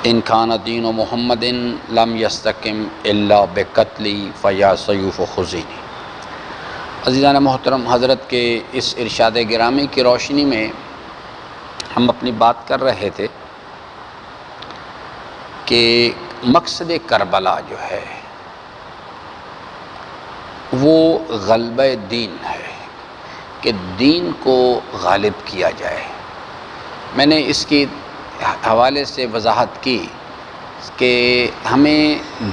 ان کان دین محمد لم یستقم الا بقتلی فیا سیوف خزینی۔ عزیزان محترم، حضرت کے اس ارشاد گرامی کی روشنی میں ہم اپنی بات کر رہے تھے کہ مقصد کربلا جو ہے وہ غلبہ دین ہے، کہ دین کو غالب کیا جائے۔ میں نے اس کی حوالے سے وضاحت کی کہ ہمیں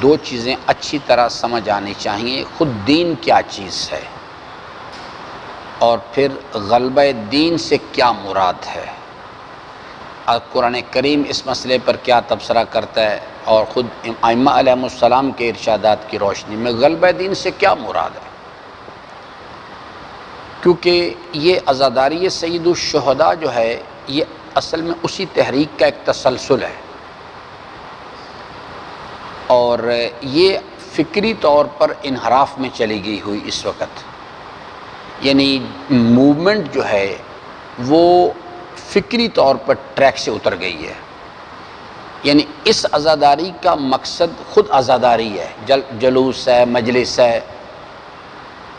دو چیزیں اچھی طرح سمجھ آنی چاہیے، خود دین کیا چیز ہے اور پھر غلبہ دین سے کیا مراد ہے، اور قرآن کریم اس مسئلے پر کیا تبصرہ کرتا ہے، اور خود ائمہ علیہم السلام کے ارشادات کی روشنی میں غلبہ دین سے کیا مراد ہے۔ کیونکہ یہ عزاداری سید الشہداء جو ہے یہ اصل میں اسی تحریک کا ایک تسلسل ہے، اور یہ فکری طور پر انحراف میں چلی گئی ہوئی اس وقت، یعنی موومنٹ جو ہے وہ فکری طور پر ٹریک سے اتر گئی ہے۔ یعنی اس عزاداری کا مقصد خود عزاداری ہے، جلوس ہے، مجلس ہے۔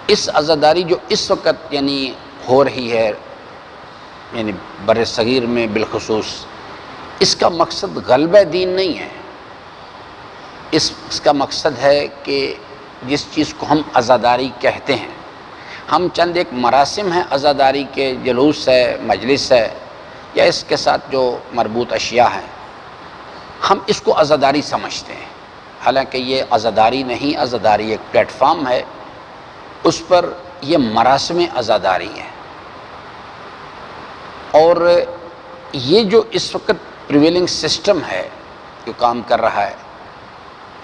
اس عزاداری جو اس وقت یعنی ہو رہی ہے، یعنی بر صغیر میں بالخصوص، اس کا مقصد غلبہ دین نہیں ہے۔ اس کا مقصد ہے کہ جس چیز کو ہم عزاداری کہتے ہیں، ہم چند ایک مراسم ہیں عزاداری کے، جلوس ہے، مجلس ہے، یا اس کے ساتھ جو مربوط اشیاء ہیں، ہم اس کو عزاداری سمجھتے ہیں، حالانکہ یہ عزاداری نہیں، عزاداری ایک پلیٹ فارم ہے، اس پر یہ مراسم عزاداری ہیں۔ اور یہ جو اس وقت پریویلنگ سسٹم ہے جو کام کر رہا ہے،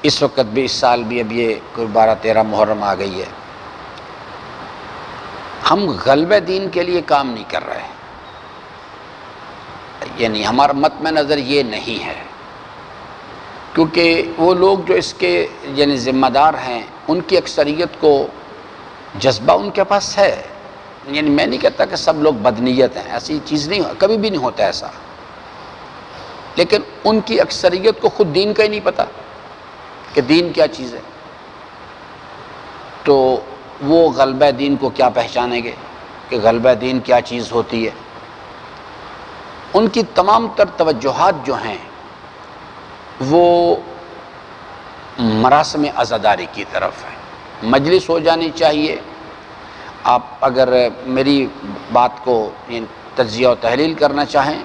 اس وقت بھی، اس سال بھی، اب یہ کوئی 12-13 محرم آ گئی ہے، ہم غلبہ دین کے لیے کام نہیں کر رہے، یعنی ہمارا مطمع نظر یہ نہیں ہے، کیونکہ وہ لوگ جو اس کے یعنی ذمہ دار ہیں ان کی اکثریت کو جذبہ ان کے پاس ہے۔ یعنی میں نہیں کہتا کہ سب لوگ بدنیت ہیں، ایسی چیز نہیں، کبھی بھی نہیں ہوتا ایسا، لیکن ان کی اکثریت کو خود دین کا ہی نہیں پتہ کہ دین کیا چیز ہے، تو وہ غلبہ دین کو کیا پہچانیں گے کہ غلبہ دین کیا چیز ہوتی ہے۔ ان کی تمام تر توجہات جو ہیں وہ مراسم عزاداری کی طرف ہے۔ مجلس ہو جانی چاہیے۔ آپ اگر میری بات کو تجزیہ و تحلیل کرنا چاہیں،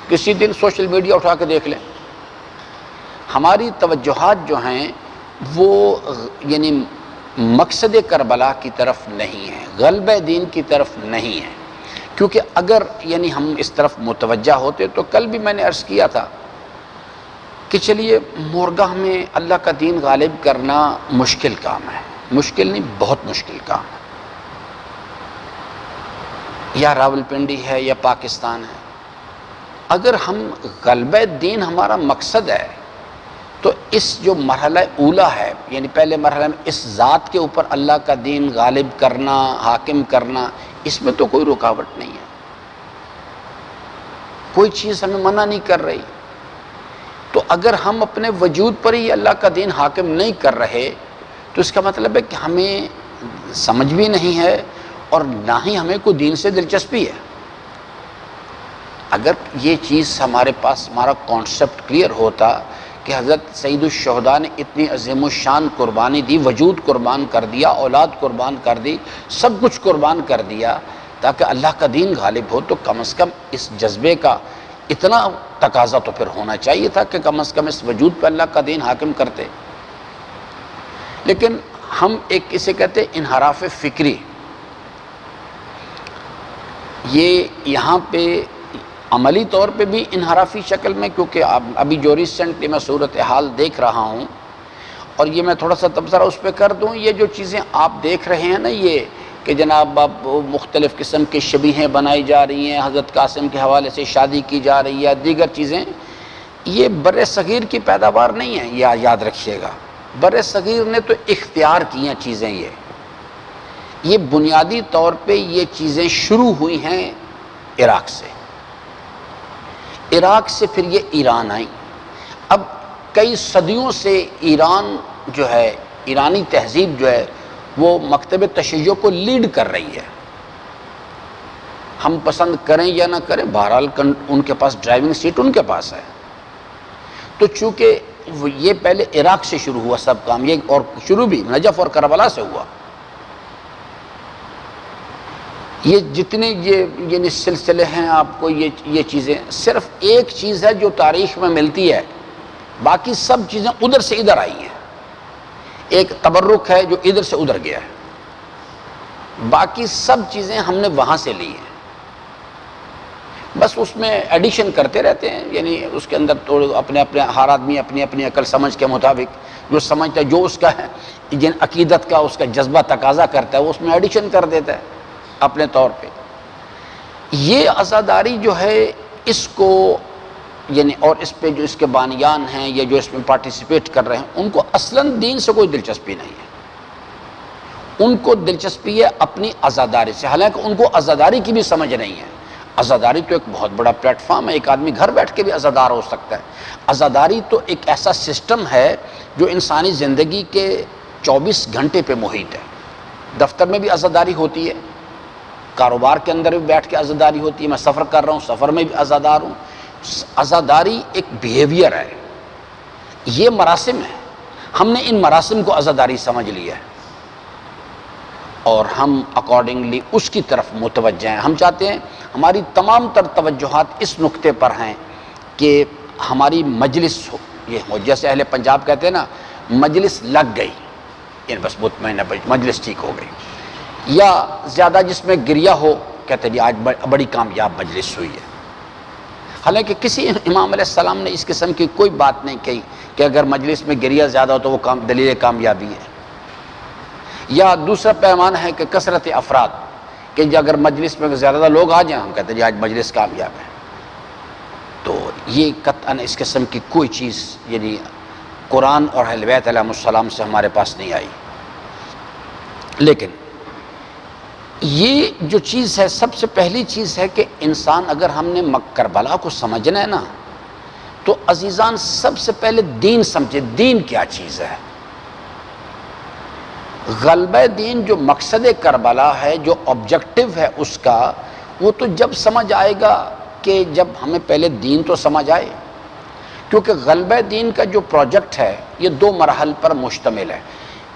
کسی دن سوشل میڈیا اٹھا کے دیکھ لیں، ہماری توجہات جو ہیں وہ یعنی مقصد کربلا کی طرف نہیں ہیں، غلبہ دین کی طرف نہیں ہیں، کیونکہ اگر یعنی ہم اس طرف متوجہ ہوتے تو کل بھی میں نے عرض کیا تھا کہ چلیے مورگاہ میں اللہ کا دین غالب کرنا مشکل کام ہے، مشکل نہیں، بہت مشکل کام ہے، یا راولپنڈی ہے یا پاکستان ہے۔ اگر ہم غلبہ دین ہمارا مقصد ہے تو اس جو مرحلہ اولا ہے، یعنی پہلے مرحلہ میں اس ذات کے اوپر اللہ کا دین غالب کرنا، حاکم کرنا، اس میں تو کوئی رکاوٹ نہیں ہے، کوئی چیز ہمیں منع نہیں کر رہی۔ تو اگر ہم اپنے وجود پر ہی اللہ کا دین حاکم نہیں کر رہے تو اس کا مطلب ہے کہ ہمیں سمجھ بھی نہیں ہے اور نہ ہی ہمیں کوئی دین سے دلچسپی ہے۔ اگر یہ چیز ہمارے پاس، ہمارا کانسیپٹ کلیئر ہوتا کہ حضرت سید الشہداء نے اتنی عظیم الشان قربانی دی، وجود قربان کر دیا، اولاد قربان کر دی، سب کچھ قربان کر دیا تاکہ اللہ کا دین غالب ہو، تو کم از کم اس جذبے کا اتنا تقاضا تو پھر ہونا چاہیے تھا کہ کم از کم اس وجود پہ اللہ کا دین حاکم کرتے۔ لیکن ہم ایک اسے کہتے ہیں انحراف فکری، یہ یہاں پہ عملی طور پہ بھی انحرافی شکل میں، کیونکہ ابھی جو ریسنٹلی میں صورتحال دیکھ رہا ہوں، اور یہ میں تھوڑا سا تبصرہ اس پہ کر دوں، یہ جو چیزیں آپ دیکھ رہے ہیں نا، یہ کہ جناب اب مختلف قسم کی شبیہیں بنائی جا رہی ہیں، حضرت قاسم کے حوالے سے شادی کی جا رہی ہے، دیگر چیزیں، یہ بر صغیر کی پیداوار نہیں ہے، یہ یاد رکھیے گا۔ بر صغیر نے تو اختیار کی ہیں چیزیں، یہ بنیادی طور پہ یہ چیزیں شروع ہوئی ہیں عراق سے، عراق سے پھر یہ ایران آئیں، اب کئی صدیوں سے ایران جو ہے، ایرانی تہذیب جو ہے وہ مکتب تشیع کو لیڈ کر رہی ہے. ہم پسند کریں یا نہ کریں، بہرحال ان کے پاس ڈرائیونگ سیٹ ان کے پاس ہے. تو چونکہ یہ پہلے عراق سے شروع ہوا سب کام، یہ اور شروع بھی نجف اور کربلا سے ہوا. یہ جتنے یعنی سلسلے ہیں، آپ کو یہ چیزیں، صرف ایک چیز ہے جو تاریخ میں ملتی ہے، باقی سب چیزیں ادھر سے ادھر آئی ہیں. ایک تبرک ہے جو ادھر سے ادھر گیا ہے، باقی سب چیزیں ہم نے وہاں سے لی ہیں. بس اس میں ایڈیشن کرتے رہتے ہیں، یعنی اس کے اندر تو اپنے ہر آدمی اپنی اپنی عقل سمجھ کے مطابق جو سمجھتا ہے، جو اس کا ہے جن عقیدت کا اس کا جذبہ تقاضا کرتا ہے، وہ اس میں ایڈیشن کر دیتا ہے اپنے طور پہ. یہ عزاداری جو ہے اس کو یعنی اور اس پہ جو اس کے بانیان ہیں یا جو اس میں پارٹیسپیٹ کر رہے ہیں، ان کو اصلاً دین سے کوئی دلچسپی نہیں ہے. ان کو دلچسپی ہے اپنی عزاداری سے، حالانکہ ان کو عزاداری کی بھی سمجھ نہیں ہے. عزاداری تو ایک بہت بڑا پلیٹ فارم ہے، ایک آدمی گھر بیٹھ کے بھی عزادار ہو سکتا ہے. عزاداری تو ایک ایسا سسٹم ہے جو انسانی زندگی کے 24 گھنٹے پہ محیط ہے. دفتر میں بھی عزاداری ہوتی ہے، کاروبار کے اندر بھی بیٹھ کے عزاداری ہوتی ہے، میں سفر کر رہا ہوں، سفر میں بھی عزادار ہوں. عزاداری ایک بیہیویئر ہے، یہ مراسم ہے. ہم نے ان مراسم کو عزاداری سمجھ لیا ہے اور ہم اکارڈنگلی اس کی طرف متوجہ ہیں. ہم چاہتے ہیں ہماری تمام تر توجہات اس نقطے پر ہیں کہ ہماری مجلس ہو، یہ ہو جیسے اہل پنجاب کہتے ہیں نا، مجلس لگ گئی، یعنی بس مطمئن مجلس ٹھیک ہو گئی. یا زیادہ جس میں گریہ ہو، کہتے ہیں جی آج بڑی کامیاب مجلس ہوئی ہے. حالانکہ کسی امام علیہ السلام نے اس قسم کی کوئی بات نہیں کہی کہ اگر مجلس میں گریہ زیادہ ہو تو وہ دلیل کامیابی ہے. یا دوسرا پیمان ہے کہ کثرت افراد، کہ اگر مجلس میں زیادہ لوگ آ جائیں، ہم کہتے ہیں جی آج مجلس کامیاب ہے. تو یہ قطعاً اس قسم کی کوئی چیز یعنی قرآن اور اہل بیت علیہ السلام سے ہمارے پاس نہیں آئی. لیکن یہ جو چیز ہے، سب سے پہلی چیز ہے کہ انسان اگر ہم نے کربلا کو سمجھنا ہے نا، تو عزیزان سب سے پہلے دین سمجھے. دین کیا چیز ہے؟ غلبہ دین جو مقصد کربلا ہے، جو آبجیکٹو ہے اس کا، وہ تو جب سمجھ آئے گا کہ جب ہمیں پہلے دین تو سمجھ آئے. کیونکہ غلبہ دین کا جو پروجیکٹ ہے یہ 2 مراحل پر مشتمل ہے.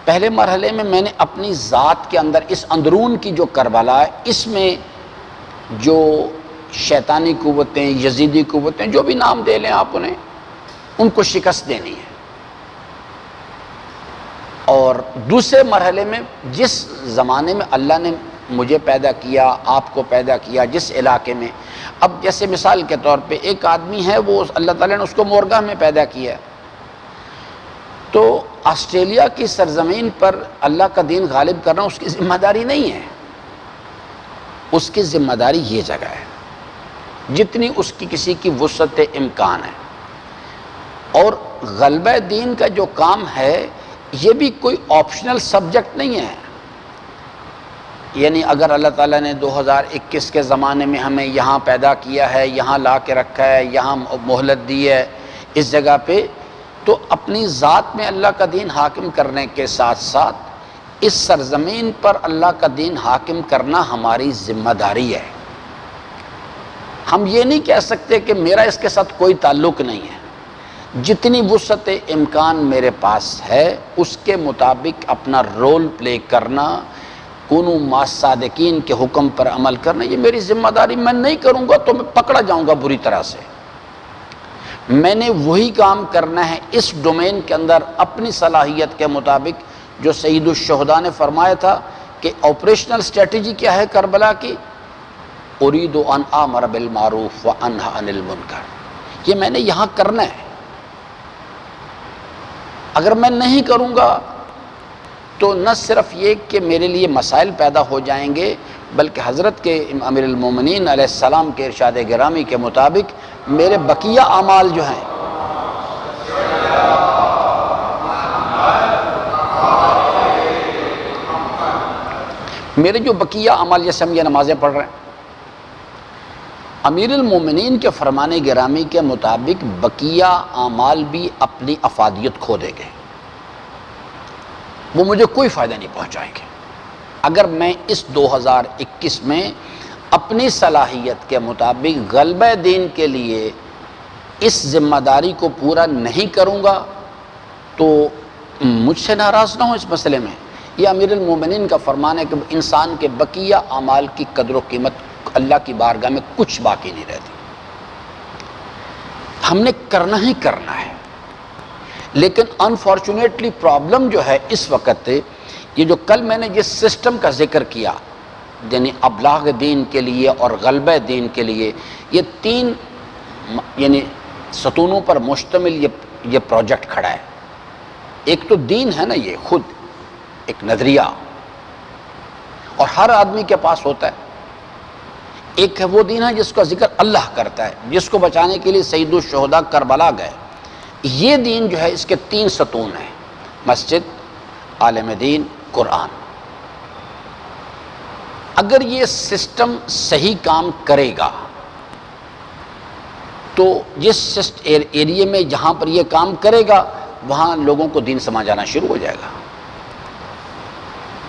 پہلے مرحلے میں میں نے اپنی ذات کے اندر اس اندرون کی جو کربلا ہے، اس میں جو شیطانی قوتیں، یزیدی قوتیں، جو بھی نام دے لیں آپ انہیں، ان کو شکست دینی ہے. اور دوسرے مرحلے میں جس زمانے میں اللہ نے مجھے پیدا کیا، آپ کو پیدا کیا، جس علاقے میں، اب جیسے مثال کے طور پہ ایک آدمی ہے، وہ اللہ تعالیٰ نے اس کو مورگاہ میں پیدا کیا، تو آسٹریلیا کی سرزمین پر اللہ کا دین غالب کرنا اس کی ذمہ داری نہیں ہے. اس کی ذمہ داری یہ جگہ ہے جتنی اس کی کسی کی وسعت امکان ہے. اور غلبہ دین کا جو کام ہے یہ بھی کوئی آپشنل سبجیکٹ نہیں ہے. یعنی اگر اللہ تعالیٰ نے 2021 کے زمانے میں ہمیں یہاں پیدا کیا ہے، یہاں لا کے رکھا ہے، یہاں مہلت دی ہے اس جگہ پہ، تو اپنی ذات میں اللہ کا دین حاکم کرنے کے ساتھ ساتھ اس سرزمین پر اللہ کا دین حاکم کرنا ہماری ذمہ داری ہے. ہم یہ نہیں کہہ سکتے کہ میرا اس کے ساتھ کوئی تعلق نہیں ہے. جتنی وسعت امکان میرے پاس ہے اس کے مطابق اپنا رول پلے کرنا، کونوا مع الصادقین کے حکم پر عمل کرنا، یہ میری ذمہ داری. میں نہیں کروں گا تو میں پکڑا جاؤں گا بری طرح سے. میں نے وہی کام کرنا ہے اس ڈومین کے اندر اپنی صلاحیت کے مطابق جو سید الشہداء نے فرمایا تھا کہ آپریشنل اسٹریٹجی کیا ہے کربلا کی؟ ارید ان آمر بالمعروف وانہی عن المنکر. یہ میں نے یہاں کرنا ہے. اگر میں نہیں کروں گا تو نہ صرف یہ کہ میرے لیے مسائل پیدا ہو جائیں گے، بلکہ حضرت کے امیر المومنین علیہ السلام کے ارشاد گرامی کے مطابق میرے بقیہ اعمال جو ہیں، میرے جو بقیہ اعمال، جیسے ہم یہ نمازیں پڑھ رہے ہیں، امیر المومنین کے فرمان گرامی کے مطابق بقیہ اعمال بھی اپنی افادیت کھو دیں گے، وہ مجھے کوئی فائدہ نہیں پہنچائیں گے اگر میں اس 2021 میں اپنی صلاحیت کے مطابق غلبہ دین کے لیے اس ذمہ داری کو پورا نہیں کروں گا تو مجھ سے ناراض نہ ہو اس مسئلے میں۔ یہ امیر المومنین کا فرمان ہے کہ انسان کے بقیہ اعمال کی قدر و قیمت اللہ کی بارگاہ میں کچھ باقی نہیں رہتی، ہم نے کرنا ہی کرنا ہے۔ لیکن انفارچونیٹلی پرابلم جو ہے اس وقت، یہ جو کل میں نے جس سسٹم کا ذکر کیا، یعنی ابلاغ دین کے لیے اور غلبہ دین کے لیے، یہ تین یعنی ستونوں پر مشتمل یہ پروجیکٹ کھڑا ہے۔ ایک تو دین ہے نا، یہ خود ایک نظریہ اور ہر آدمی کے پاس ہوتا ہے۔ ایک ہے وہ دین ہے جس کا ذکر اللہ کرتا ہے، جس کو بچانے کے لیے سید الشہداء کربلا گئے۔ یہ دین جو ہے اس کے تین ستون ہیں، مسجد، عالم دین، قرآن۔ اگر یہ سسٹم صحیح کام کرے گا تو جس ایریے میں جہاں پر یہ کام کرے گا وہاں لوگوں کو دین سمجھ آنا شروع ہو جائے گا،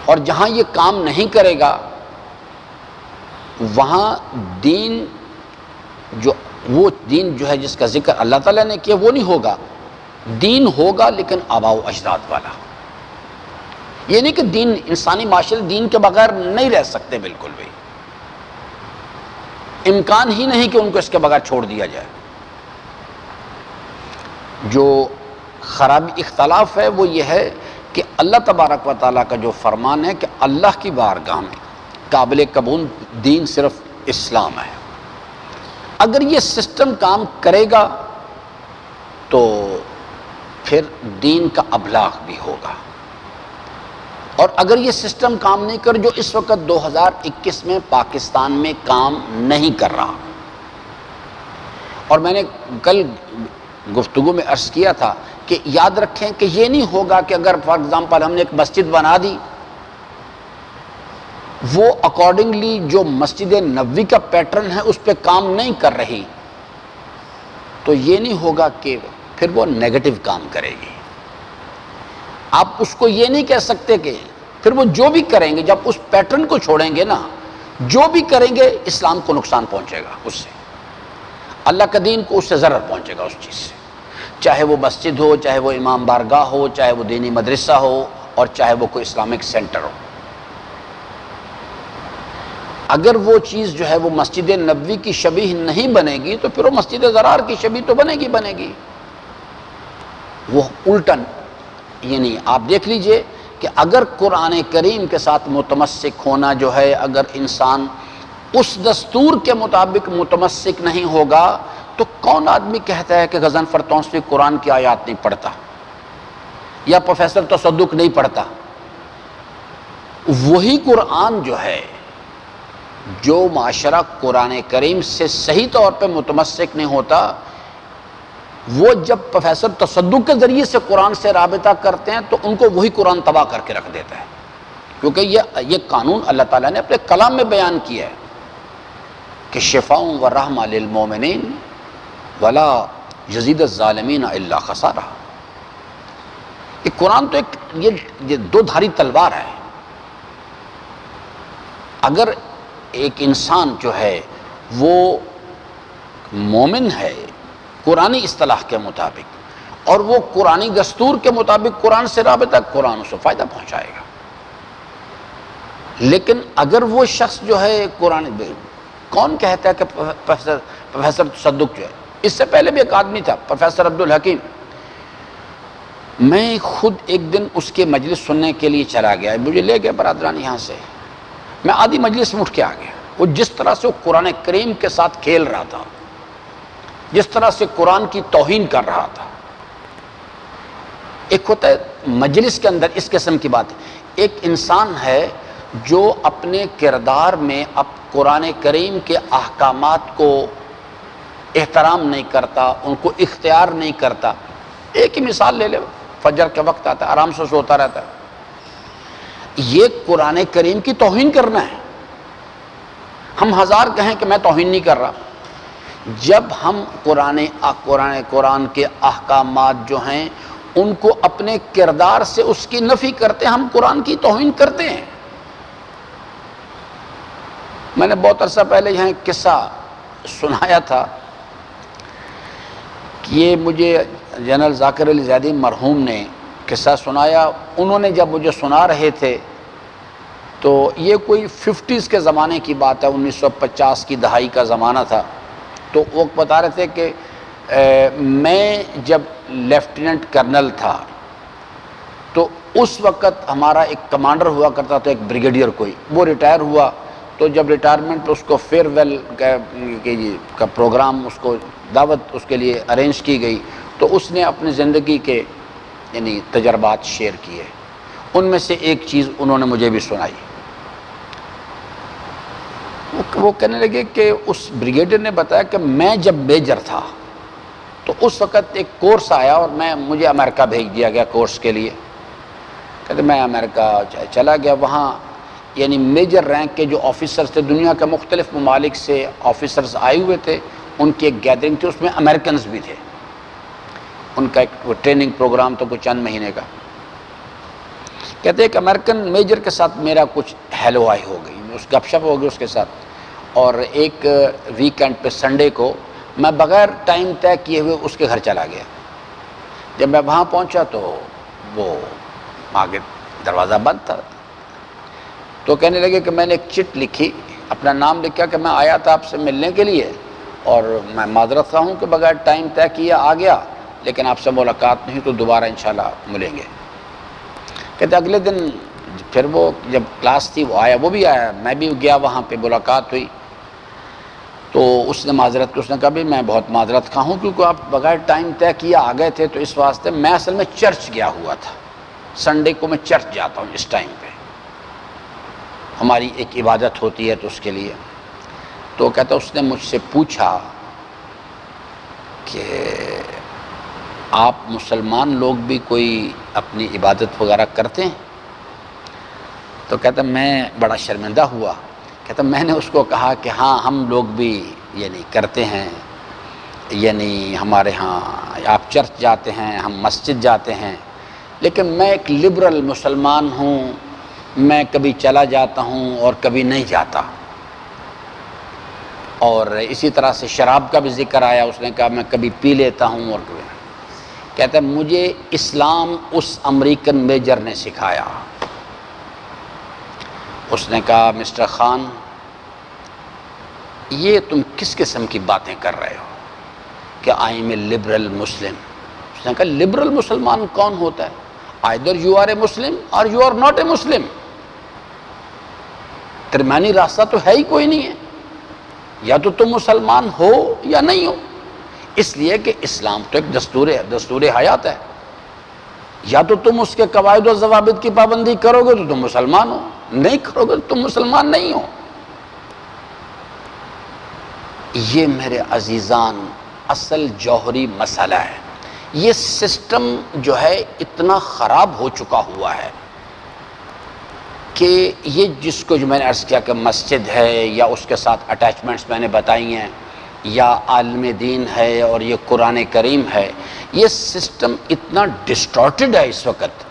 اور جہاں یہ کام نہیں کرے گا وہاں دین وہ دین جو ہے جس کا ذکر اللہ تعالیٰ نے کیا وہ نہیں ہوگا، دین ہوگا لیکن آباء و اجداد والا۔ یہ نہیں کہ دین، انسانی معاشرے دین کے بغیر نہیں رہ سکتے، بالکل بھی امکان ہی نہیں کہ ان کو اس کے بغیر چھوڑ دیا جائے۔ جو خرابی اختلاف ہے وہ یہ ہے کہ اللہ تبارک و تعالیٰ کا جو فرمان ہے کہ اللہ کی بارگاہ میں قابل قبول دین صرف اسلام ہے، اگر یہ سسٹم کام کرے گا تو پھر دین کا ابلاغ بھی ہوگا، اور اگر یہ سسٹم کام نہیں کر جو اس وقت 2021 میں پاکستان میں کام نہیں کر رہا، اور میں نے کل گفتگو میں عرض کیا تھا کہ یاد رکھیں کہ یہ نہیں ہوگا کہ اگر فار ایگزامپل ہم نے ایک مسجد بنا دی، وہ اکارڈنگلی جو مسجد نبوی کا پیٹرن ہے اس پہ کام نہیں کر رہی، تو یہ نہیں ہوگا کہ پھر وہ نیگیٹو کام کرے گی۔ آپ اس کو یہ نہیں کہہ سکتے کہ پھر وہ جو بھی کریں گے، جب اس پیٹرن کو چھوڑیں گے نا، جو بھی کریں گے اسلام کو نقصان پہنچے گا، اس سے اللہ کا دین کو اس سے ضرر پہنچے گا، اس چیز سے، چاہے وہ مسجد ہو، چاہے وہ امام بارگاہ ہو، چاہے وہ دینی مدرسہ ہو، اور چاہے وہ کوئی اسلامک سینٹر ہو۔ اگر وہ چیز جو ہے وہ مسجد نبوی کی شبیہ نہیں بنے گی تو پھر وہ مسجد ضرار کی شبیہ تو بنے گی۔ وہ الٹن، یعنی آپ دیکھ لیجئے کہ اگر قرآن کریم کے ساتھ متمسک ہونا جو ہے، اگر انسان اس دستور کے مطابق متمسک نہیں ہوگا تو کون آدمی کہتا ہے کہ غضنفر تونسوی قرآن کی آیات نہیں پڑھتا یا پروفیسر تصدق نہیں پڑھتا؟ وہی قرآن جو ہے، جو معاشرہ قرآن کریم سے صحیح طور پہ متمسک نہیں ہوتا، وہ جب پروفیسر تصدق کے ذریعے سے قرآن سے رابطہ کرتے ہیں تو ان کو وہی قرآن تباہ کر کے رکھ دیتا ہے، کیونکہ یہ قانون اللہ تعالیٰ نے اپنے کلام میں بیان کیا ہے کہ شفاء و رحمہ للمومنین ولا یزید الظالمین الا خسارہ۔ یہ قرآن تو یہ دو دھاری تلوار ہے۔ اگر ایک انسان جو ہے وہ مومن ہے قرآنی اصطلاح کے مطابق اور وہ قرآنی دستور کے مطابق قرآن سے رابطہ، قرآن اسے فائدہ پہنچائے گا۔ لیکن اگر وہ شخص جو ہے قرآن، کون کہتا ہے کہ پروفیسر تصدق جو ہے، اس سے پہلے بھی ایک آدمی تھا پروفیسر عبدالحکیم، میں خود ایک دن اس کے مجلس سننے کے لیے چلا گیا، مجھے لے گئے برادران یہاں سے، میں آدھی مجلس میں اٹھ کے آ گیا۔ وہ جس طرح سے وہ قرآن کریم کے ساتھ کھیل رہا تھا، جس طرح سے قرآن کی توہین کر رہا تھا۔ ایک ہوتا ہے مجلس کے اندر اس قسم کی بات، ایک انسان ہے جو اپنے کردار میں اب قرآن کریم کے احکامات کو احترام نہیں کرتا، ان کو اختیار نہیں کرتا۔ ایک ہی مثال لے لے، فجر کے وقت آتا ہے، آرام سے سوتا رہتا ہے، یہ قرآن کریم کی توہین کرنا ہے۔ ہم ہزار کہیں کہ میں توہین نہیں کر رہا، جب ہم قرآن کے احکامات جو ہیں ان کو اپنے کردار سے اس کی نفی کرتے ہیں، ہم قرآن کی توہین کرتے ہیں۔ میں نے بہت عرصہ پہلے یہاں ایک قصہ سنایا تھا کہ یہ مجھے جنرل ذاکر علی زیدی مرحوم نے قصہ سنایا۔ انہوں نے جب مجھے سنا رہے تھے تو یہ کوئی 50s کے زمانے کی بات ہے، 1950 کی دہائی کا زمانہ تھا۔ تو وہ بتا رہے تھے کہ میں جب لیفٹیننٹ کرنل تھا تو اس وقت ہمارا ایک کمانڈر ہوا کرتا تھا، ایک بریگیڈیئر کوئی، وہ ریٹائر ہوا۔ تو جب ریٹائرمنٹ پہ اس کو فیئر ویل کا پروگرام، اس کو دعوت اس کے لیے ارینج کی گئی، تو اس نے اپنی زندگی کے یعنی تجربات شیئر کیے۔ ان میں سے ایک چیز انہوں نے مجھے بھی سنائی۔ وہ کہنے لگے کہ اس بریگیڈیئر نے بتایا کہ میں جب میجر تھا تو اس وقت ایک کورس آیا اور مجھے امریکہ بھیج دیا گیا کورس کے لیے۔ کہتے میں امریکہ چلا گیا، وہاں یعنی میجر رینک کے جو آفیسرز تھے، دنیا کے مختلف ممالک سے آفیسرز آئے ہوئے تھے، ان کی ایک گیدرنگ تھی، اس میں امریکنز بھی تھے۔ ان کا ایک ٹریننگ پروگرام تو کچھ چند مہینے کا۔ کہتے ایک امریکن میجر کے ساتھ میرا کچھ ہیلو آئی ہو گئی، اس گپ شپ ہو گئی اس کے ساتھ، اور ایک ویکینڈ پہ سنڈے کو میں بغیر ٹائم طے کیے ہوئے اس کے گھر چلا گیا۔ جب میں وہاں پہنچا تو وہ آگے دروازہ بند تھا۔ تو کہنے لگے کہ میں نے ایک چٹ لکھی، اپنا نام لکھا کہ میں آیا تھا آپ سے ملنے کے لیے، اور میں معذرت خواہ ہوں کہ بغیر ٹائم طے کیا آ گیا، لیکن آپ سے ملاقات نہیں تو دوبارہ انشاءاللہ ملیں گے۔ کہتے اگلے دن پھر وہ جب کلاس تھی وہ آیا، وہ بھی آیا، میں بھی گیا، وہاں پہ ملاقات ہوئی۔ تو اس نے معذرت کی، اس نے کہا بھی میں بہت معذرت خواہ ہوں کیونکہ آپ بغیر ٹائم طے کیا آ گئے تھے، تو اس واسطے میں اصل میں چرچ گیا ہوا تھا، سنڈے کو میں چرچ جاتا ہوں اس ٹائم پہ، ہماری ایک عبادت ہوتی ہے تو اس کے لیے۔ تو کہتا اس نے مجھ سے پوچھا کہ آپ مسلمان لوگ بھی کوئی اپنی عبادت وغیرہ کرتے ہیں؟ تو کہتا میں بڑا شرمندہ ہوا۔ کہتا میں نے اس کو کہا کہ ہاں ہم لوگ بھی یعنی کرتے ہیں، یعنی ہمارے ہاں آپ چرچ جاتے ہیں، ہم مسجد جاتے ہیں، لیکن میں ایک لبرل مسلمان ہوں، میں کبھی چلا جاتا ہوں اور کبھی نہیں جاتا۔ اور اسی طرح سے شراب کا بھی ذکر آیا، اس نے کہا میں کبھی پی لیتا ہوں اور کبھی۔ کہتا ہے مجھے اسلام اس امریکن میجر نے سکھایا۔ اس نے کہا مسٹر خان یہ تم کس قسم کی باتیں کر رہے ہو کہ آئی ایم اے لبرل مسلم؟ اس نے کہا لبرل مسلمان کون ہوتا ہے؟ آئدر یو آر اے مسلم اور یو آر ناٹ اے مسلم، درمیانی راستہ تو ہے ہی کوئی نہیں ہے، یا تو تم مسلمان ہو یا نہیں ہو، اس لیے کہ اسلام تو ایک دستور حیات ہے، یا تو تم اس کے قواعد و ضوابط کی پابندی کرو گے تو تم مسلمان ہو، نہیں کرو گے تو تم مسلمان نہیں ہو۔ یہ میرے عزیزان اصل جوہری مسئلہ ہے۔ یہ سسٹم جو ہے اتنا خراب ہو چکا ہوا ہے کہ یہ جس کو جو میں نے عرض کیا کہ مسجد ہے یا اس کے ساتھ اٹیچمنٹس میں نے بتائی ہیں، یا عالم دین ہے اور یہ قرآن کریم ہے، یہ سسٹم اتنا ڈسٹارٹڈ ہے اس وقت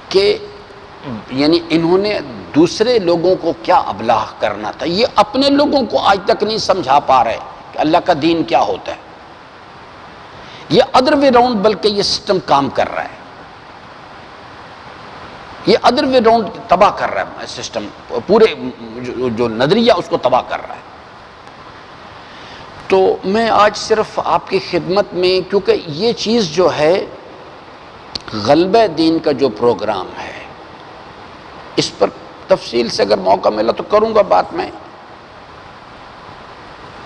کہ یعنی انہوں نے دوسرے لوگوں کو کیا ابلاغ کرنا تھا، یہ اپنے لوگوں کو آج تک نہیں سمجھا پا رہے کہ اللہ کا دین کیا ہوتا ہے۔ یہ ادر وے راؤنڈ بلکہ یہ سسٹم کام کر رہا ہے، یہ ادر وے راؤنڈ تباہ کر رہا ہے سسٹم، پورے جو نظریہ اس کو تباہ کر رہا ہے۔ تو میں آج صرف آپ کی خدمت میں، کیونکہ یہ چیز جو ہے غلبہ دین کا جو پروگرام ہے، اس پر تفصیل سے اگر موقع ملا تو کروں گا بات میں۔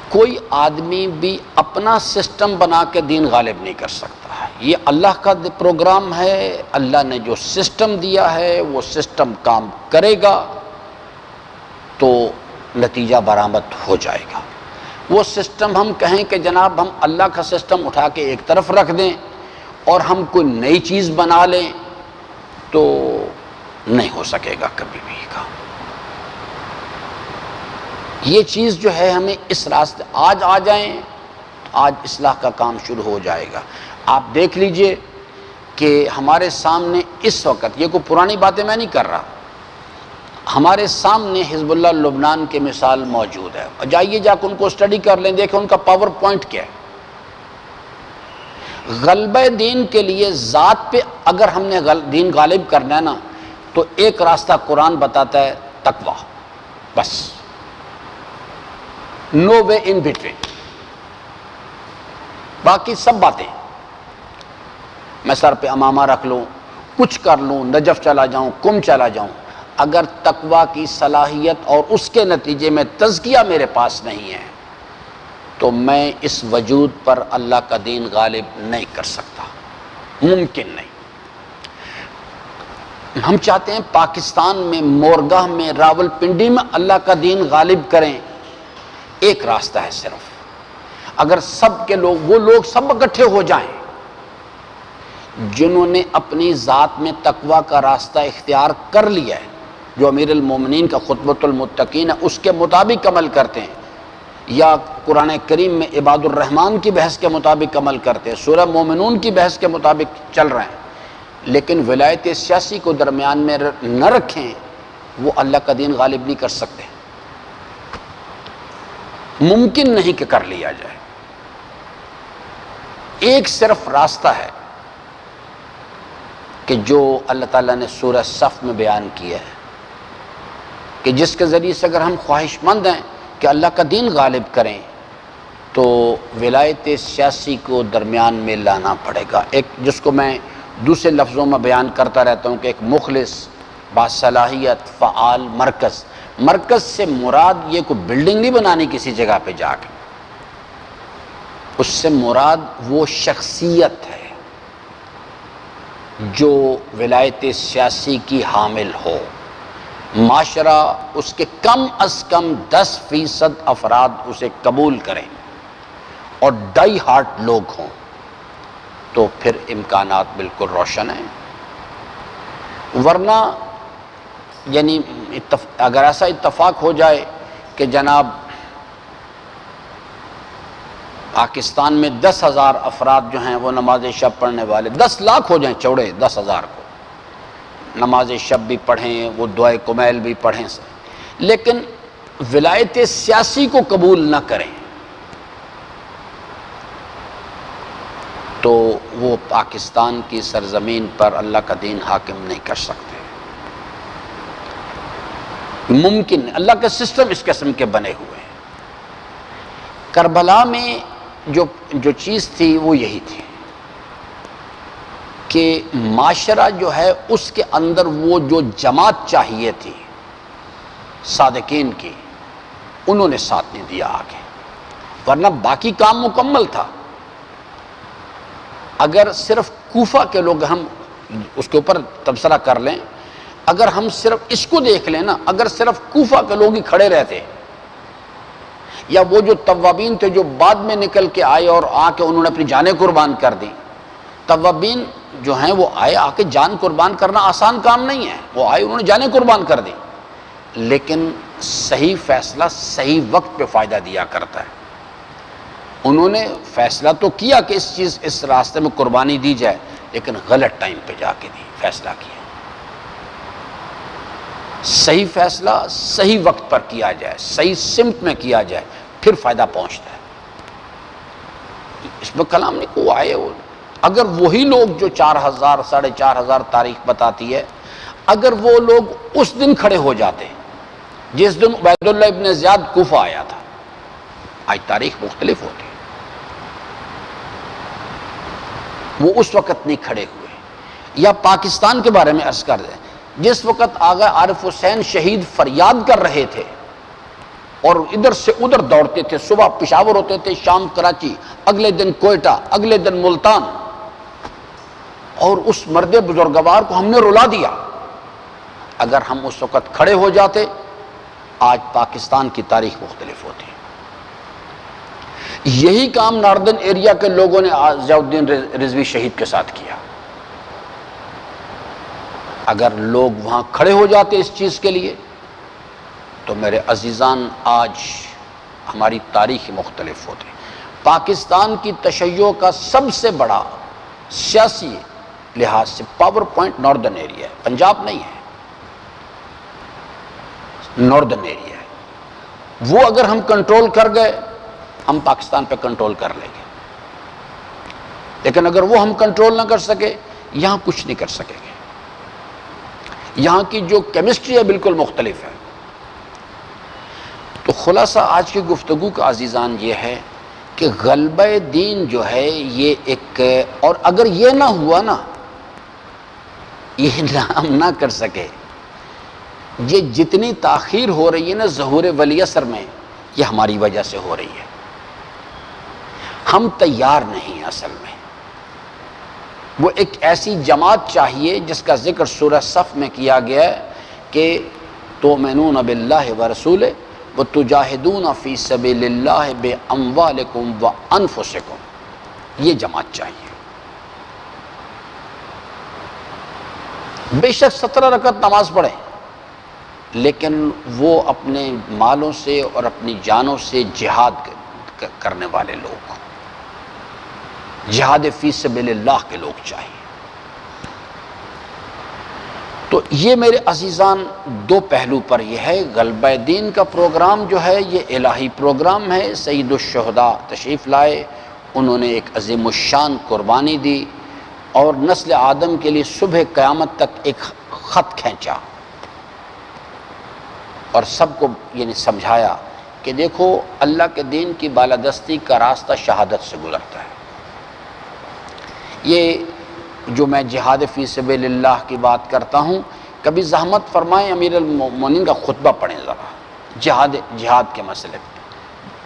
کوئی آدمی بھی اپنا سسٹم بنا کے دین غالب نہیں کر سکتا ہے، یہ اللہ کا پروگرام ہے، اللہ نے جو سسٹم دیا ہے وہ سسٹم کام کرے گا تو نتیجہ برآمد ہو جائے گا۔ وہ سسٹم ہم کہیں کہ جناب ہم اللہ کا سسٹم اٹھا کے ایک طرف رکھ دیں اور ہم کوئی نئی چیز بنا لیں تو نہیں ہو سکے گا کبھی بھی کا۔ یہ چیز جو ہے ہمیں اس راستے آج آ جائیں، آج اصلاح کا کام شروع ہو جائے گا۔ آپ دیکھ لیجئے کہ ہمارے سامنے اس وقت، یہ کوئی پرانی باتیں میں نہیں کر رہا، ہمارے سامنے حزب اللہ لبنان کے مثال موجود ہے، جائیے جا کے ان کو اسٹڈی کر لیں، دیکھیں ان کا پاور پوائنٹ کیا ہے۔ غلبہ دین کے لیے ذات پہ اگر ہم نے دین غالب کرنا ہے نا، تو ایک راستہ قرآن بتاتا ہے، تقویٰ، بس، نو وے ان بٹوین، باقی سب باتیں، میں سر پہ امامہ رکھ لوں، کچھ کر لوں، نجف چلا جاؤں، کم چلا جاؤں، اگر تقویٰ کی صلاحیت اور اس کے نتیجے میں تزکیہ میرے پاس نہیں ہے تو میں اس وجود پر اللہ کا دین غالب نہیں کر سکتا، ممکن نہیں۔ ہم چاہتے ہیں پاکستان میں، مورگاہ میں، راول پنڈی میں اللہ کا دین غالب کریں، ایک راستہ ہے صرف، اگر سب کے لوگ، وہ لوگ سب اکٹھے ہو جائیں جنہوں نے اپنی ذات میں تقویٰ کا راستہ اختیار کر لیا ہے، جو امیر المومنین کا خطبۃ المتقین ہے اس کے مطابق عمل کرتے ہیں، یا قرآن کریم میں عباد الرحمن کی بحث کے مطابق عمل کرتے ہیں، سورہ مومنون کی بحث کے مطابق چل رہے ہیں، لیکن ولایت سیاسی کو درمیان میں نہ رکھیں، وہ اللہ کا دین غالب نہیں کر سکتے، ممکن نہیں کہ کر لیا جائے۔ ایک صرف راستہ ہے کہ جو اللہ تعالیٰ نے سورہ صف میں بیان کیا ہے، کہ جس کے ذریعے سے اگر ہم خواہش مند ہیں کہ اللہ کا دین غالب کریں تو ولایت سیاسی کو درمیان میں لانا پڑے گا، ایک جس کو میں دوسرے لفظوں میں بیان کرتا رہتا ہوں کہ ایک مخلص، باصلاحیت، فعال مرکز۔ مرکز سے مراد یہ کوئی بلڈنگ نہیں بنانی کسی جگہ پہ جا کے، اس سے مراد وہ شخصیت ہے جو ولایت سیاسی کی حامل ہو، معاشرہ اس کے کم از کم 10% افراد اسے قبول کریں اور ڈائی ہارٹ لوگ ہوں، تو پھر امکانات بالکل روشن ہیں۔ ورنہ یعنی اگر ایسا اتفاق ہو جائے کہ جناب پاکستان میں 10,000 افراد جو ہیں وہ نماز شب پڑھنے والے، 10 لاکھ ہو جائیں چوڑے 10,000 کو، نماز شب بھی پڑھیں، وہ دعائے کمیل بھی پڑھیں، لیکن ولایت سیاسی کو قبول نہ کریں تو وہ پاکستان کی سرزمین پر اللہ کا دین حاکم نہیں کر سکتے، ممکن نہیں، اللہ کے سسٹم اس قسم کے بنے ہوئے ہیں۔ کربلا میں جو چیز تھی وہ یہی تھی کہ معاشرہ جو ہے اس کے اندر وہ جو جماعت چاہیے تھی صادقین کی، انہوں نے ساتھ نہیں دیا آگے، ورنہ باقی کام مکمل تھا۔ اگر صرف کوفہ کے لوگ، ہم اس کے اوپر تبصرہ کر لیں، اگر ہم صرف اس کو دیکھ لیں نا، اگر صرف کوفہ کے لوگ ہی کھڑے رہتے، یا وہ جو توابین تھے جو بعد میں نکل کے آئے اور آ کے انہوں نے اپنی جانیں قربان کر دی، توابین جو ہیں وہ آئے، آ کے جان قربان کرنا آسان کام نہیں ہے، وہ آئے انہوں نے جانیں قربان کر دی، لیکن صحیح فیصلہ صحیح وقت پہ فائدہ دیا کرتا ہے۔ انہوں نے فیصلہ تو کیا کہ اس راستے میں قربانی دی جائے، لیکن غلط ٹائم پہ جا کے دی، فیصلہ کیا۔ صحیح فیصلہ صحیح وقت پر کیا جائے، صحیح سمت میں کیا جائے، پھر فائدہ پہنچتا ہے۔ اس میں کلام نہیں کو آئے ہو، اگر وہی لوگ جو 4,000 4,500 تاریخ بتاتی ہے، اگر وہ لوگ اس دن کھڑے ہو جاتے جس دن عبید اللہ ابن زیاد کوفہ آیا تھا، آج تاریخ مختلف ہوتی، وہ اس وقت نہیں کھڑے ہوئے۔ یا پاکستان کے بارے میں عرض کر دیں، جس وقت آغا عارف حسین شہید فریاد کر رہے تھے اور ادھر سے ادھر دوڑتے تھے، صبح پشاور ہوتے تھے، شام کراچی، اگلے دن کوئٹہ، اگلے دن ملتان، اور اس مرد بزرگوار کو ہم نے رلا دیا۔ اگر ہم اس وقت کھڑے ہو جاتے، آج پاکستان کی تاریخ مختلف ہوتی۔ یہی کام ناردرن ایریا کے لوگوں نے ضیاء الدین رضوی شہید کے ساتھ کیا۔ اگر لوگ وہاں کھڑے ہو جاتے اس چیز کے لیے تو تو میرے عزیزان آج ہماری تاریخ مختلف ہوتی ہے۔ پاکستان کی تشیع کا سب سے بڑا سیاسی لحاظ سے پاور پوائنٹ ناردرن ایریا ہے، پنجاب نہیں ہے، ناردرن ایریا ہے۔ وہ اگر ہم کنٹرول کر گئے ہم پاکستان پہ کنٹرول کر لیں گے، لیکن اگر وہ ہم کنٹرول نہ کر سکے یہاں کچھ نہیں کر سکیں گے۔ یہاں کی جو کیمسٹری ہے بالکل مختلف ہے۔ تو خلاصہ آج کی گفتگو کا عزیزان یہ ہے کہ غلبہ دین جو ہے یہ ایک، اور اگر یہ نہ ہوا نا، یہ ہم نہ کر سکے، یہ جتنی تاخیر ہو رہی ہے نا ظہور ولی اثر میں، یہ ہماری وجہ سے ہو رہی ہے۔ ہم تیار نہیں اصل میں۔ وہ ایک ایسی جماعت چاہیے جس کا ذکر سورہ صف میں کیا گیا ہے کہ تؤمنون باللہ ورسولہ وتجاہدون فی سبیل اللہ باموالکم وانفسکم، یہ جماعت چاہیے۔ بے شک 17 رکعت نماز پڑھیں، لیکن وہ اپنے مالوں سے اور اپنی جانوں سے جہاد کرنے والے لوگ، جہاد فی سبیل اللہ کے لوگ چاہیے۔ تو یہ میرے عزیزان دو پہلو پر یہ ہے۔ غلبہ دین کا پروگرام جو ہے یہ الہی پروگرام ہے۔ سید الشہداء تشریف لائے، انہوں نے ایک عظیم الشان قربانی دی اور نسل آدم کے لیے صبح قیامت تک ایک خط کھینچا اور سب کو یعنی سمجھایا کہ دیکھو اللہ کے دین کی بالادستی کا راستہ شہادت سے گزرتا ہے۔ یہ جو میں جہاد فی سبیل اللہ کی بات کرتا ہوں، کبھی زحمت فرمائیں امیر المومنین کا خطبہ پڑھیں ذرا جہاد کے مسئلے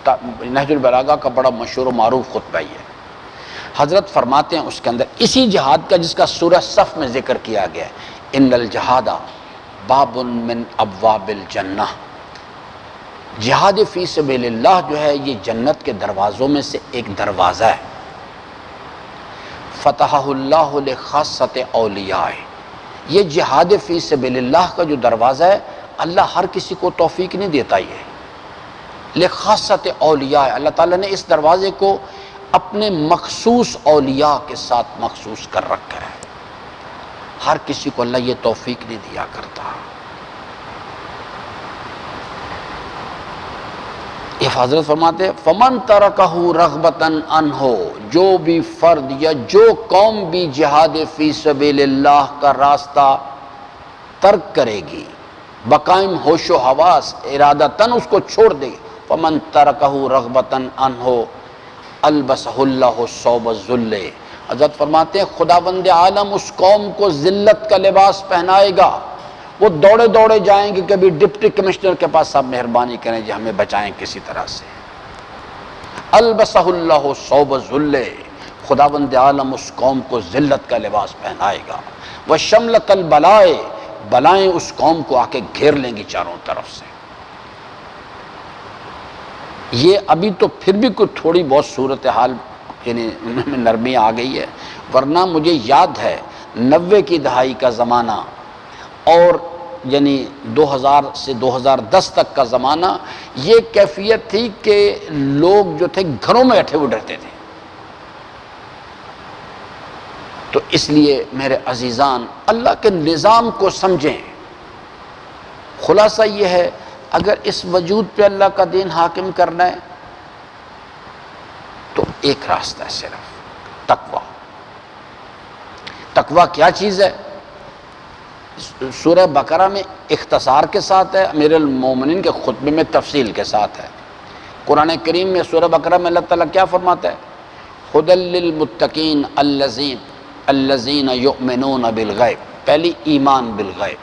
پہ۔ نہج البلاغہ کا بڑا مشہور و معروف خطبہ یہ ہے۔ حضرت فرماتے ہیں اس کے اندر اسی جہاد کا جس کا سورہ صف میں ذکر کیا گیا ہے، ان الجہاد باب من ابواب الجنہ، جہاد فی سبیل اللہ جو ہے یہ جنت کے دروازوں میں سے ایک دروازہ ہے۔ فتحہ اللہ لخاصۃ اولیاء، یہ جہاد فی سبیل اللہ کا جو دروازہ ہے اللہ ہر کسی کو توفیق نہیں دیتا، یہ لخاصۃ اولیاء، اللہ تعالیٰ نے اس دروازے کو اپنے مخصوص اولیاء کے ساتھ مخصوص کر رکھا ہے۔ ہر کسی کو اللہ یہ توفیق نہیں دیا کرتا۔ یہ حضرت فرماتے فمن ترکہ رغبتاً عنہ، جو بھی فرد یا جو قوم بھی جہاد فی سبیل اللہ کا راستہ ترک کرے گی بقائم ہوش و حواس ارادتاً اس کو چھوڑ دے، فمن ترکہ رغبتاً عنہ البسہ اللہ ثوب الذل، حضرت فرماتے ہیں خداوند عالم اس قوم کو ذلت کا لباس پہنائے گا۔ وہ دوڑے دوڑے جائیں گے کبھی ڈپٹی کمشنر کے پاس، صاحب مہربانی کریں جی ہمیں بچائیں کسی طرح سے۔ البسہ اللہ ثوب الذل، خداوند عالم اس قوم کو ذلت کا لباس پہنائے گا۔ وشملۃ البلائے، بلائیں اس قوم کو آ کے گھیر لیں گی چاروں طرف سے۔ یہ ابھی تو پھر بھی کوئی تھوڑی بہت صورتحال یعنی نرمی آ گئی ہے، ورنہ مجھے یاد ہے 90 کی دہائی کا زمانہ اور یعنی 2000 سے 2010 تک کا زمانہ، یہ کیفیت تھی کہ لوگ جو تھے گھروں میں بیٹھے ہوئے ڈرتے تھے۔ تو اس لیے میرے عزیزان اللہ کے نظام کو سمجھیں۔ خلاصہ یہ ہے اگر اس وجود پہ اللہ کا دین حاکم کرنا ہے تو ایک راستہ ہے صرف تقویٰ۔ تقویٰ کیا چیز ہے؟ سورہ بقرہ میں اختصار کے ساتھ ہے، امیر المومنین کے خطبے میں تفصیل کے ساتھ ہے۔ قرآن کریم میں سورہ بقرہ میں اللہ تعالیٰ کیا فرماتا ہے؟ ھدی للمتقین الذین یؤمنون بالغیب، پہلی ایمان بالغیب،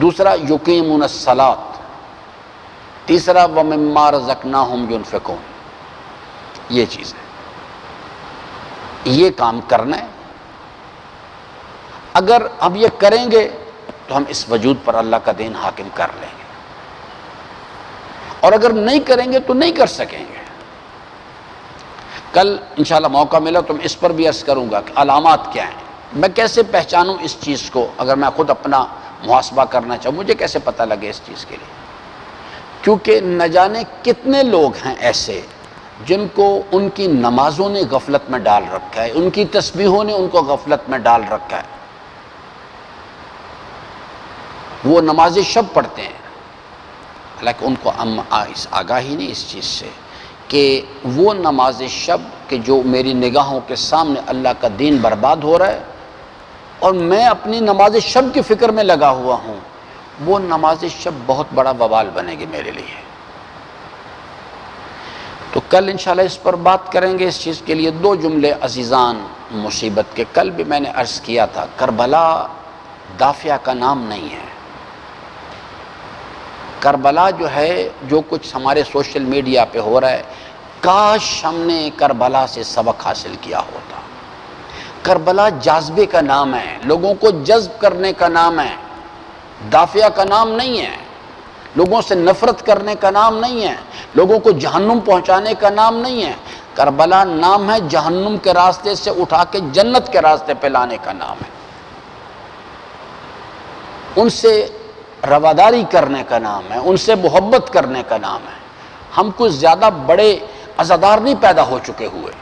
دوسرا یقیمون الصلاۃ، تیسرا ومما رزقناہم ینفقون۔ یہ چیز ہے، یہ کام کرنا ہے۔ اگر ہم یہ کریں گے تو ہم اس وجود پر اللہ کا دین حاکم کر لیں گے، اور اگر نہیں کریں گے تو نہیں کر سکیں گے۔ کل انشاءاللہ موقع ملا تو میں اس پر بھی عرض کروں گا کہ علامات کیا ہیں، میں کیسے پہچانوں اس چیز کو، اگر میں خود اپنا محاسبہ کرنا چاہوں مجھے کیسے پتہ لگے اس چیز کے لیے۔ کیونکہ نہ جانے کتنے لوگ ہیں ایسے جن کو ان کی نمازوں نے غفلت میں ڈال رکھا ہے، ان کی تسبیحوں نے ان کو غفلت میں ڈال رکھا ہے۔ وہ نماز شب پڑھتے ہیں، حالانکہ ان کو آگاہی نہیں اس چیز سے کہ وہ نماز شب کہ جو میری نگاہوں کے سامنے اللہ کا دین برباد ہو رہا ہے اور میں اپنی نماز شب کی فکر میں لگا ہوا ہوں، وہ نماز شب بہت بڑا وبال بنے گی میرے لیے۔ تو کل انشاءاللہ اس پر بات کریں گے۔ اس چیز کے لیے دو جملے عزیزان مصیبت کے، کل بھی میں نے عرض کیا تھا، کربلا دافعہ کا نام نہیں ہے۔ کربلا جو ہے، جو کچھ ہمارے سوشل میڈیا پہ ہو رہا ہے، کاش ہم نے کربلا سے سبق حاصل کیا ہوتا۔ کربلا جاذبے کا نام ہے، لوگوں کو جذب کرنے کا نام ہے، دافعہ کا نام نہیں ہے، لوگوں سے نفرت کرنے کا نام نہیں ہے، لوگوں کو جہنم پہنچانے کا نام نہیں ہے۔ کربلا نام ہے جہنم کے راستے سے اٹھا کے جنت کے راستے پہ لانے کا نام ہے، ان سے رواداری کرنے کا نام ہے، ان سے محبت کرنے کا نام ہے۔ ہم کچھ زیادہ بڑے عزادار نہیں پیدا ہو چکے ہوئے۔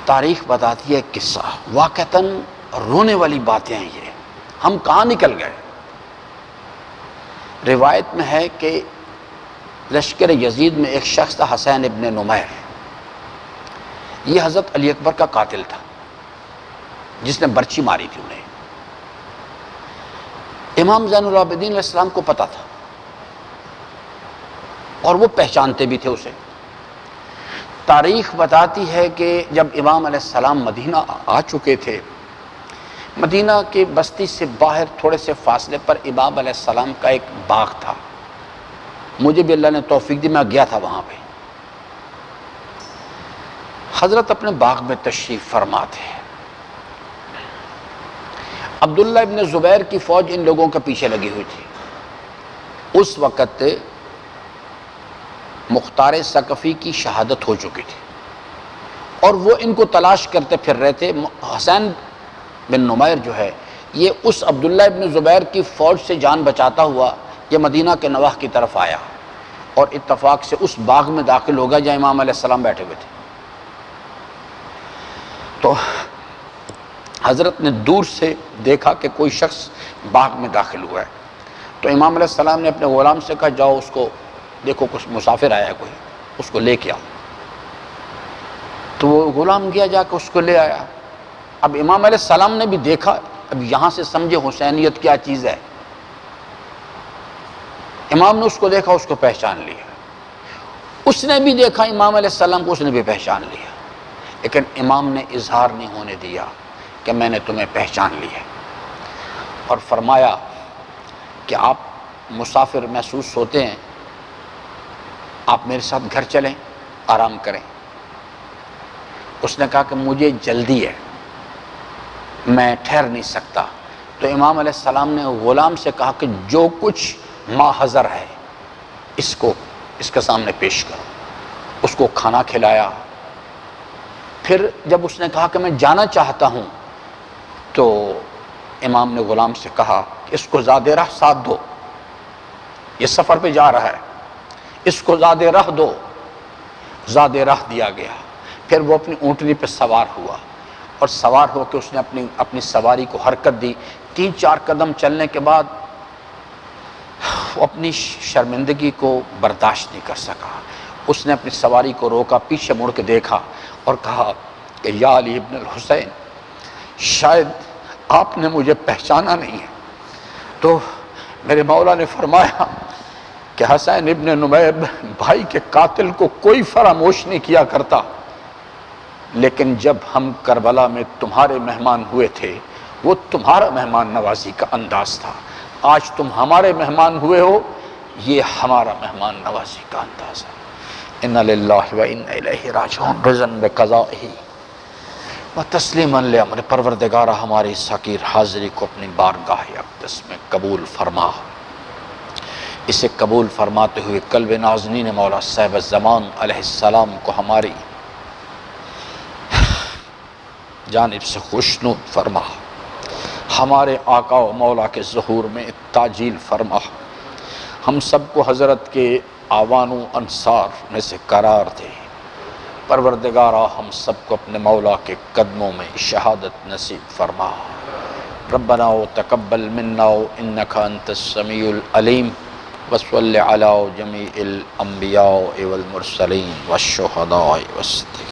تاریخ بتاتی ہے قصہ، واقعتاً رونے والی باتیں ہیں یہ، ہم کہاں نکل گئے۔ روایت میں ہے کہ لشکر یزید میں ایک شخص تھا حسین ابن نمیر، یہ حضرت علی اکبر کا قاتل تھا جس نے برچی ماری تھی انہیں۔ امام زین العابدین علیہ السلام کو پتہ تھا اور وہ پہچانتے بھی تھے اسے۔ تاریخ بتاتی ہے کہ جب امام علیہ السلام مدینہ آ چکے تھے، مدینہ کے بستی سے باہر تھوڑے سے فاصلے پر امام علیہ السلام کا ایک باغ تھا۔ مجھے بھی اللہ نے توفیق دی، میں گیا تھا وہاں پہ۔ حضرت اپنے باغ میں تشریف فرما تھے، عبداللہ ابن زبیر کی فوج ان لوگوں کے پیچھے لگی ہوئی تھی۔ اس وقت مختار ثقفی کی شہادت ہو چکی تھی اور وہ ان کو تلاش کرتے پھر رہے تھے۔ حسین بن نمیر جو ہے، یہ اس عبداللہ ابن زبیر کی فوج سے جان بچاتا ہوا یہ مدینہ کے نواح کی طرف آیا اور اتفاق سے اس باغ میں داخل ہو گیا جہاں امام علیہ السلام بیٹھے ہوئے تھے۔ تو حضرت نے دور سے دیکھا کہ کوئی شخص باغ میں داخل ہوا ہے، تو امام علیہ السلام نے اپنے غلام سے کہا جاؤ اس کو دیکھو، کچھ مسافر آیا ہے کوئی، اس کو لے کے آؤ۔ تو وہ غلام گیا، جا کے اس کو لے آیا۔ اب امام علیہ السلام نے بھی دیکھا، اب یہاں سے سمجھے حسینیت کیا چیز ہے۔ امام نے اس کو دیکھا، اس کو پہچان لیا، اس نے بھی دیکھا امام علیہ السلام کو، اس نے بھی پہچان لیا، لیکن امام نے اظہار نہیں ہونے دیا کہ میں نے تمہیں پہچان لیا، اور فرمایا کہ آپ مسافر محسوس ہوتے ہیں، آپ میرے ساتھ گھر چلیں، آرام کریں۔ اس نے کہا کہ مجھے جلدی ہے، میں ٹھہر نہیں سکتا۔ تو امام علیہ السلام نے غلام سے کہا کہ جو کچھ ما حضر ہے اس کے سامنے پیش کرو۔ اس کو کھانا کھلایا۔ پھر جب اس نے کہا کہ میں جانا چاہتا ہوں، تو امام نے غلام سے کہا کہ اس کو زاد راہ ساتھ دو، یہ سفر پہ جا رہا ہے، اس کو زاد راہ دو۔ زاد راہ دیا گیا۔ پھر وہ اپنی اونٹنی پہ سوار ہوا اور سوار ہو کے اس نے اپنی سواری کو حرکت دی۔ 3-4 قدم چلنے کے بعد وہ اپنی شرمندگی کو برداشت نہیں کر سکا۔ اس نے اپنی سواری کو روکا، پیچھے مڑ کے دیکھا اور کہا کہ یا علی ابن الحسین، شاید آپ نے مجھے پہچانا نہیں ہے۔ تو میرے مولا نے فرمایا کہ حسین ابن نمیر بھائی کے قاتل کو کوئی فراموش نہیں کیا کرتا، لیکن جب ہم کربلا میں تمہارے مہمان ہوئے تھے، وہ تمہارا مہمان نوازی کا انداز تھا۔ آج تم ہمارے مہمان ہوئے ہو، یہ ہمارا مہمان نوازی کا انداز ہے۔ اِنَّ لِلَّهِ وَإِنَّ إِلَيْهِ رَاجِعُونَ، رضا بقضائه وتسلیما لامر پروردگارہ، ہماری اس حقیر حاضری کو اپنی بارگاہ اقدس میں قبول فرما۔ اسے قبول فرماتے ہوئے قلب نازنین مولا صاحب الزمان علیہ السلام کو ہماری جانب سے خوشنود فرما، ہمارے آقا و مولا کے ظہور میں تاجیل فرما، ہم سب کو حضرت کے آوان و انصار میں سے قرار دے۔ پروردگارا ہم سب کو اپنے مولا کے قدموں میں شہادت نصیب فرما۔ ربنا تقبل منا انک انت السمیع العلیم وصلی علی جمیع الانبیاء والمرسلین والشہداء والصدیقین۔